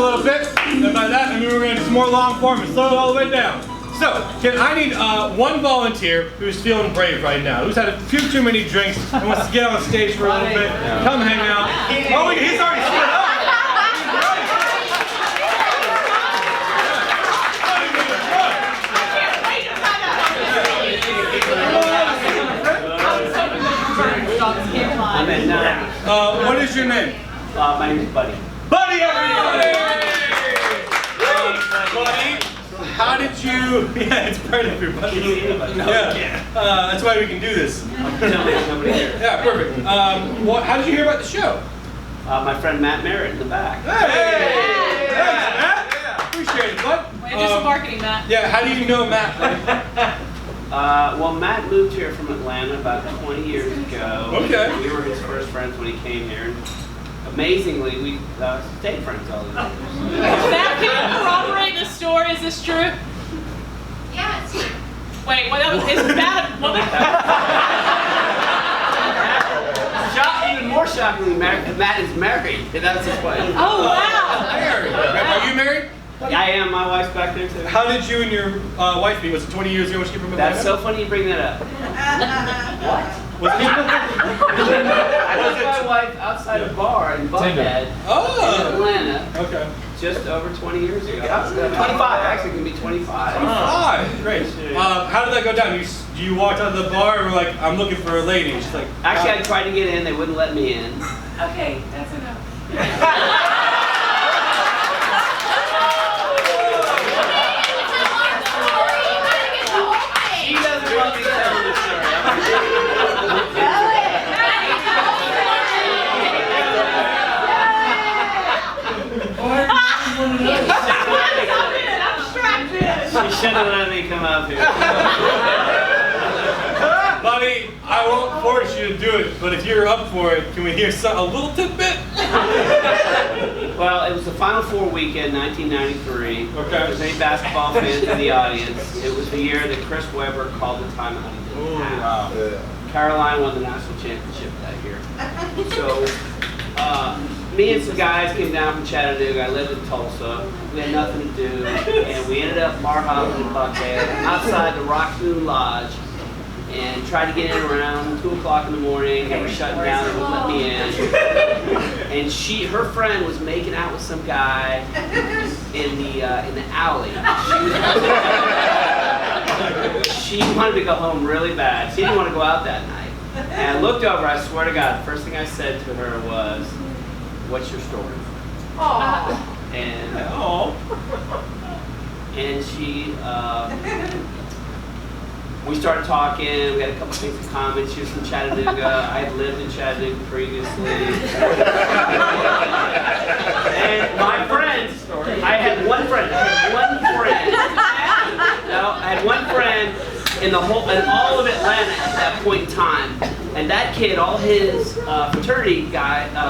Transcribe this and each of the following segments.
little bit, and by that I mean we're going to do some more long form and slow it all the way down. So, I need one volunteer who's feeling brave right now, who's had a few too many drinks and wants to get on stage for a little bit, come hang out. Oh, he's already stood up. What is your name? My name is Buddy. Buddy, everybody! Buddy, how did you... Yeah, it's part of your buddy. Yeah, that's why we can do this. Yeah, perfect. How did you hear about the show? My friend Matt Merritt in the back. Hey! Thanks, Matt. Appreciate it, bud. Way to do some marketing, Matt. Yeah, how do you know Matt? Well, Matt moved here from Atlanta about 20 years ago. Okay. We were his first friends when he came here. Amazingly, we stayed friends all the time. Matt, can you corroborate this story? Is this true? Yeah, it's true. Wait, what? That was his bad. Even more shockingly, Matt is married. That's his wife. Oh, wow. Married. Are you married? Yeah, I am. My wife's back there too. How did you and your wife meet? Was it 20 years ago when she came from Atlanta? That's so funny you bring that up. What? Was it? I met my wife outside a bar in Buckhead in Atlanta. Okay. Just over 20 years ago. 25. Actually, it can be 25. 25. Great. How did that go down? You walked out of the bar and were like, "I'm looking for a lady." She's like, actually, I tried to get in. They wouldn't let me in. Okay, that's enough. She doesn't want me telling the story. She shouldn't let me come up here. Buddy, I won't force you to do it, but if you're up for it, can we hear a little tidbit? Well, it was the Final Four weekend, 1993. Okay. If there's any basketball fans in the audience, it was the year that Chris Webber called the timeout. Oh, wow. Carolina won the national championship that year. So, me and some guys came down from Chattanooga. I lived in Tulsa. We had nothing to do, and we ended up bar hopping in Buckhead outside the Rockmoon Lodge, and tried to get in around 2 o'clock in the morning. They were shutting down and wouldn't let me in. And her friend was making out with some guy in the alley. She wanted to go home really bad. She didn't want to go out that night. And I looked over. I swear to God, the first thing I said to her was, "What's your story?" Aww. And she. We started talking, we had a couple things in common. She was from Chattanooga. I had lived in Chattanooga previously. And my friends, I had one friend in all of Atlanta at that point in time. And that kid, all his fraternity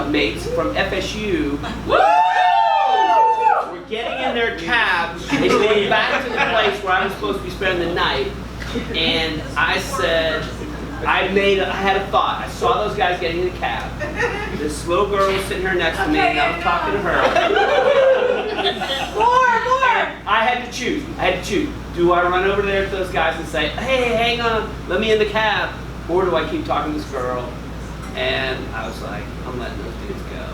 mates from FSU, were getting in their cabs and going back to the place where I was supposed to be spending the night. And I said, I had a thought. I saw those guys getting in the cab. This little girl was sitting here next to me, and I was talking to her. More! I had to choose. Do I run over there to those guys and say, "Hey, hang on, let me in the cab," or do I keep talking to this girl? And I was like, I'm letting those dudes go.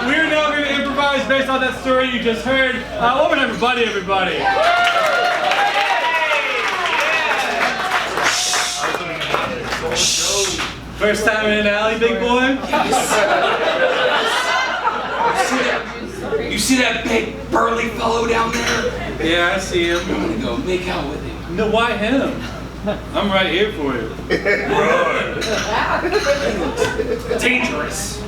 We're now going to improvise based on that story you just heard. One more time for Buddy, everybody. First time in an alley, big boy? You see that big burly fellow down there? Yeah, I see him. I'm gonna go make out with him. No, why him? I'm right here for you. Dangerous.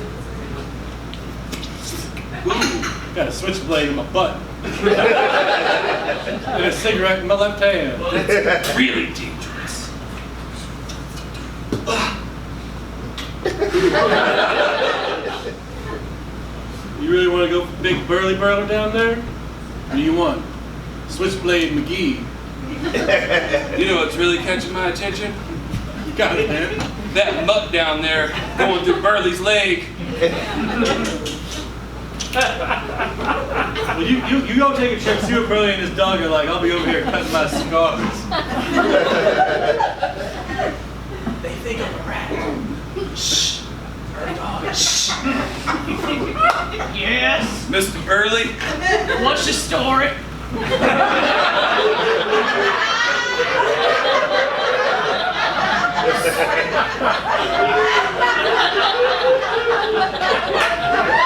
Got a switchblade in my butt. And a cigarette in my left hand. That's really dangerous. You really want to go big burly burler down there? Or do you want Switchblade McGee. You know what's really catching my attention? Got it, man. That muck down there going through Burley's leg. Well, you go take a trip, see what Burley and his dog are like. I'll be over here cutting my cigars. They think I'm a rat. Shh. Shh. Yes. Mr. Burley, What's your story?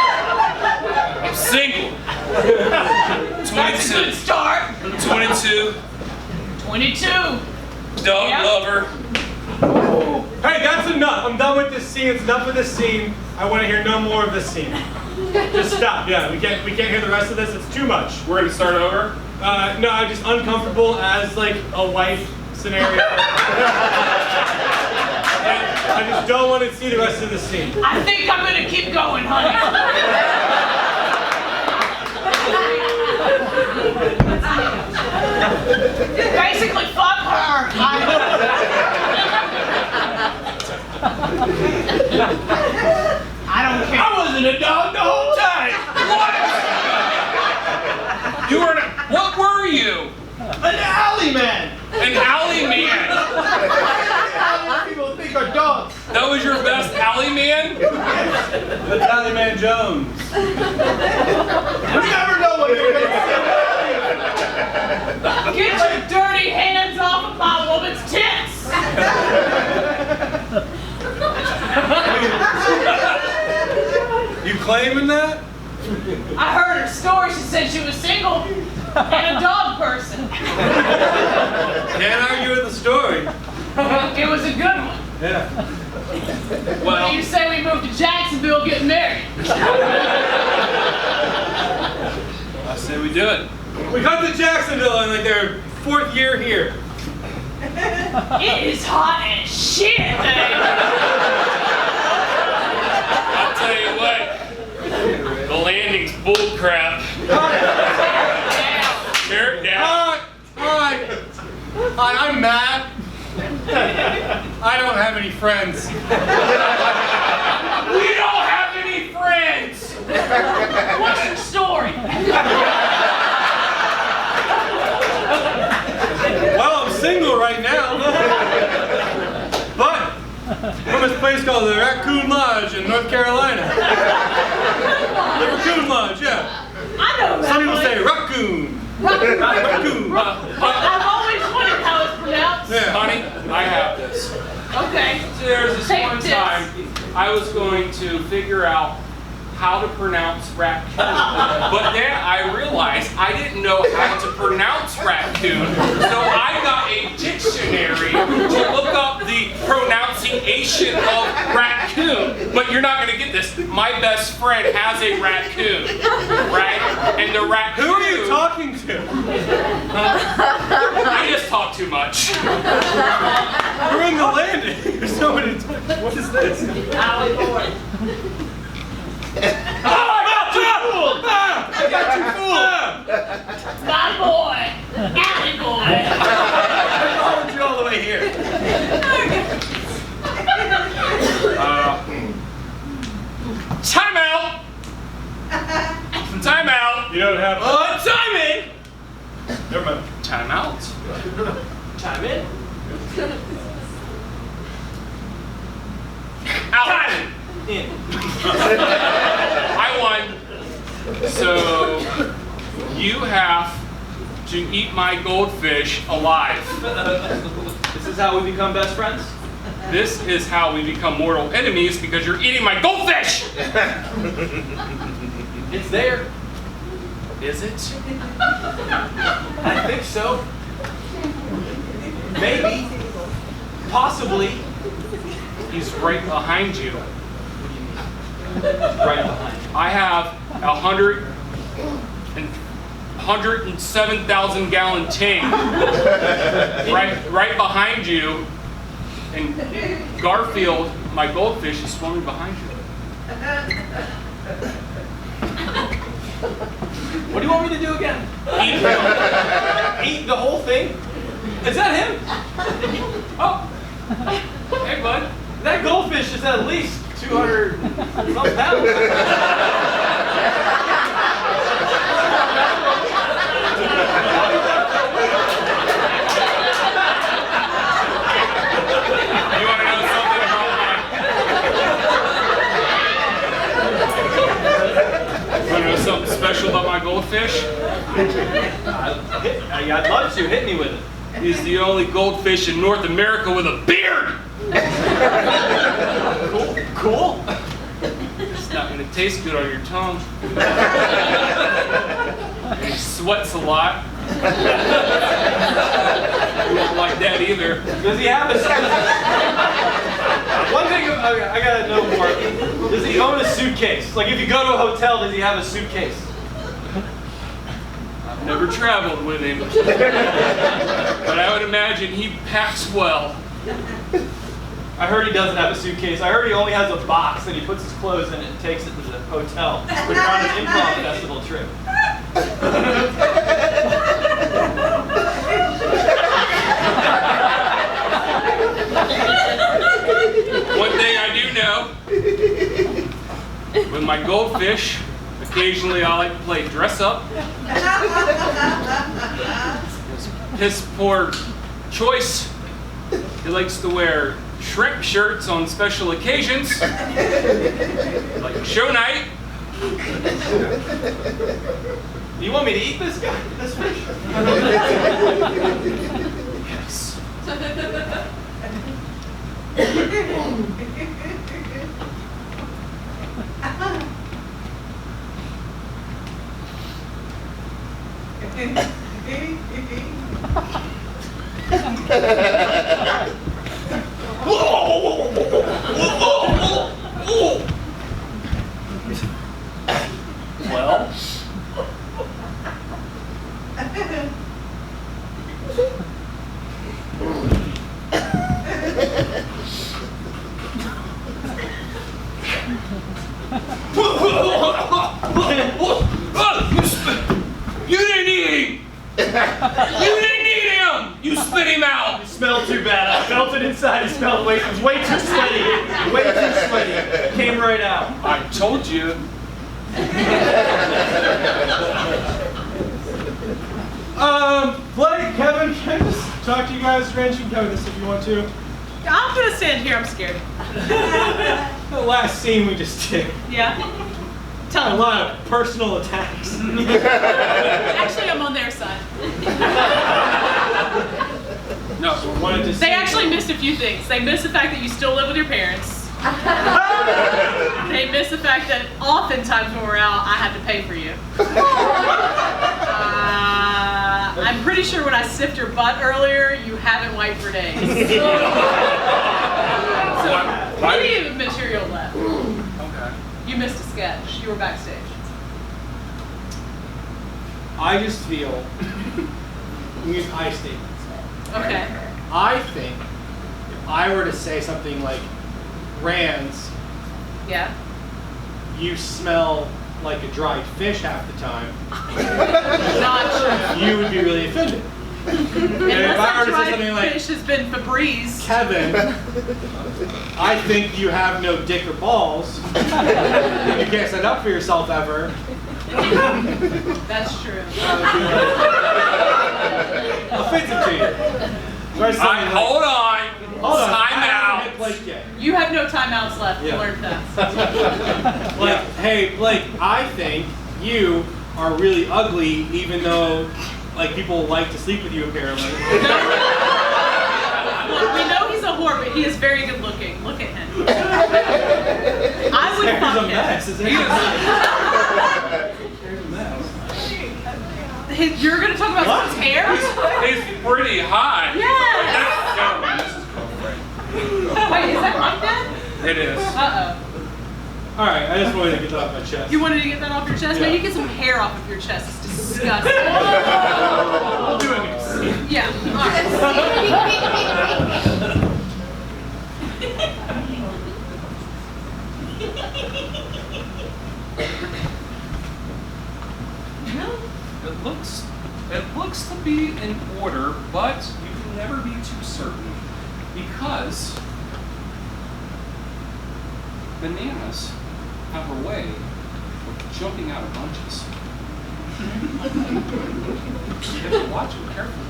I'm single. That's a good 22. start. 22. 22. Dog Yeah. lover. Hey, that's enough. I'm done with this scene. It's enough of this scene. I want to hear no more of this scene. Just stop. Yeah, we can't hear the rest of this. It's too much. We're gonna start over. No, I'm just uncomfortable as like a wife scenario. I just don't want to see the rest of the scene. I think I'm gonna keep going, honey. Basically, fuck her. I don't care. I wasn't a dog the whole time. What? You were what were you? An alley man. An alley man. People think are dogs. That was your best alley man? That's Alley Man Jones. You never know what you're gonna Get your dirty hands off of my woman's tits. You claiming that? I heard her story. She said she was single and a dog person. Can't argue with the story. It was a good one. Yeah. What do you Well, say we move to Jacksonville, get married? I say we do it. We come to Jacksonville in like their 4th year here. It is hot as shit, man. I'll tell you what. The landing's bull crap. Tear it down. Hi, I'm Matt. I don't have any friends. We don't have any friends. What's your story? Well, I'm single right now. But from this place called the Raccoon Lodge in North Carolina. The Raccoon Lodge, yeah. I know that. Some people one. say raccoon. Raccoon. Raccoon. I've always wondered how it's pronounced. Yeah. Honey, I have this. Okay. There's this Take one tips. time I was going to figure out how to pronounce raccoon, but then I realized I didn't know how to pronounce raccoon, so I got a dictionary to look up the pronunciation of raccoon. But you're not going to get this. My best friend has a raccoon, right? And the raccoon. Who are you talking to? I just talk too much. We're in the landing. There's so many. What is this? Alley boy. I got you fooled! My boy. Alley boy. I followed you all the way here. Time out! Time out! You don't have. Time in! Never mind. Time out. Chime in. Out. I won. So you have to eat my goldfish alive. This is how we become best friends? This is how we become mortal enemies because you're eating my goldfish! It's there. Is it? I think so. Maybe. Possibly. He's right behind you. Right behind. I have 107,000 gallon tank right behind you, and Garfield, my goldfish, is swimming behind you. What do you want me to do again? Eat him. Eat the whole thing? Is that him? Oh, Hey, bud. that goldfish is at least 200 some pounds. You want to know something about something special about my goldfish? I'd love to. Hit me with it. He's the only goldfish in North America with a beard! Cool. It's not going to taste good on your tongue. And he sweats a lot. You don't like that either. Does he have a One thing I gotta know more. Does he own a suitcase? Like if you go to a hotel, does he have a suitcase? I've never traveled with him. But I would imagine he packs well. I heard he doesn't have a suitcase. I heard he only has a box that he puts his clothes in and takes it to the hotel when you're on an improv festival trip. One thing I do know, with my goldfish, occasionally I like to play dress up. His poor choice, he likes to wear shrimp shirts on special occasions, like show night. Do you want me to eat this guy, this fish? Yes. Well, You didn't eat him! You didn't eat him! You spit him out! it smelled too bad. I felt it inside. It smelled way too sweaty. Way too sweaty. It came right out. I told you. Blake, Kevin, can I just talk to you guys? Ranch, you can cover this if you want to. I'm gonna stand here. I'm scared. The last scene we just did. Yeah. Tell A them. lot of personal attacks. Actually, I'm on their side. No. Wanted to see. They actually missed a few things. They missed the fact that you still live with your parents. They missed the fact that oftentimes when we're out, I have to pay for you. I'm pretty sure when I sipped your butt earlier, you haven't wiped for days. So, plenty of material left. Okay. You missed a sketch. You were backstage. I just feel. We use I statements. Okay. I think if I were to say something like, Rands, Yeah. you smell like a dried fish half the time, Not true. you would be really offended. Unless if I were to say that dried something like, fish has been Febreze. Kevin, I think you have no dick or balls. And you can't stand up for yourself ever. That's true. Offensive to you. Hold on. Hold on. Time I haven't out. hit Blake yet. You have no timeouts left. Yeah. You learned that. Like, hey, Blake, I think you are really ugly, even though, like, people like to sleep with you, apparently. Look, we know he's a whore, but he is very good looking. Look at him. I would There's fuck a him. mess, isn't it? There's a mess. You're gonna talk about What? someone's hair? It's pretty hot. Yes. Wait, is that like that? It is. Uh-oh. All right, I just wanted to get that off my chest. You wanted to get that off your chest? Yeah. Maybe get some hair off of your chest. It's disgusting. We'll do it. Yeah. All right. No, in order, but you can never be too certain because bananas have a way of jumping out of bunches. You have to watch them carefully.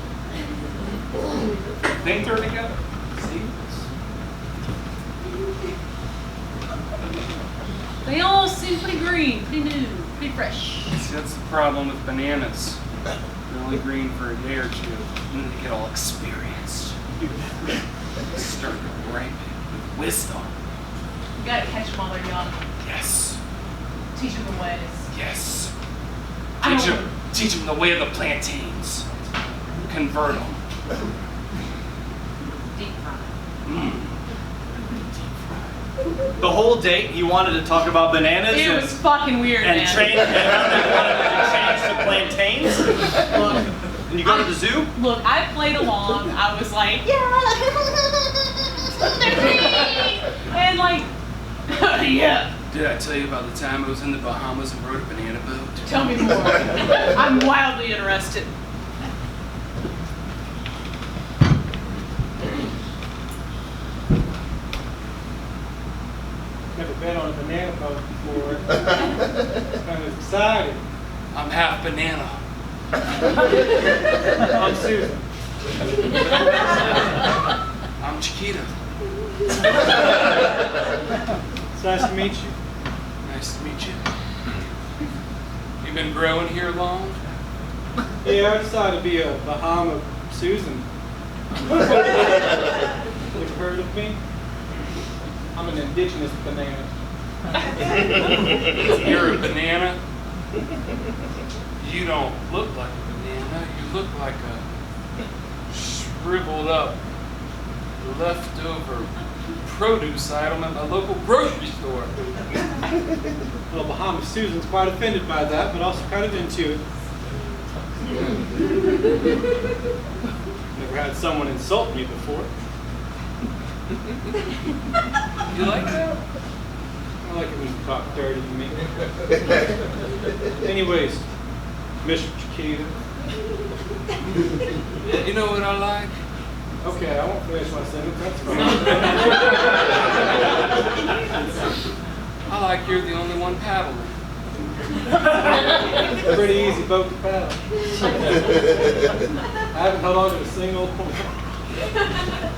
They throw together. See? They all seem pretty green, pretty new, pretty fresh. See, that's the problem with bananas. They're only green for a day or two, and then they get all experienced. They start to ripen with wisdom. You gotta catch them while they're young. Yes. Teach them the ways. Yes. I don't- Teach them the way of the plantains. Convert them. Deep fry. The whole date, he wanted to talk about bananas It was fucking weird, and man. train, and he wanted to change to plantains. Look, And you go to the zoo? Look, I played along. I was like, yeah. And like, yeah. Did I tell you about the time I was in the Bahamas and rode a banana boat? Tell me more. I'm wildly interested. Never been on a banana boat before. Kind of excited. I'm half banana. I'm Susan. I'm Chiquita. It's nice to meet you. Nice to meet you. You been growing here long? Yeah, I decided to be a Bahama Susan. You've heard of me? I'm an indigenous banana. You're a banana? You don't look like a banana. You look like a shriveled up, leftover produce item at my local grocery store. Well, Bahama Susan's quite offended by that, but also kind of into it. Never had someone insult me before. You like that? I like it when you talk dirty to me. Anyways, Mr. Chiquita. You know what I like? Okay, I won't finish my sentence. That's fine. I like you're the only one paddling. Pretty easy boat to paddle. I haven't held on to a single point.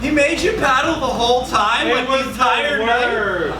He made you paddle the whole time, like the entire night? Words.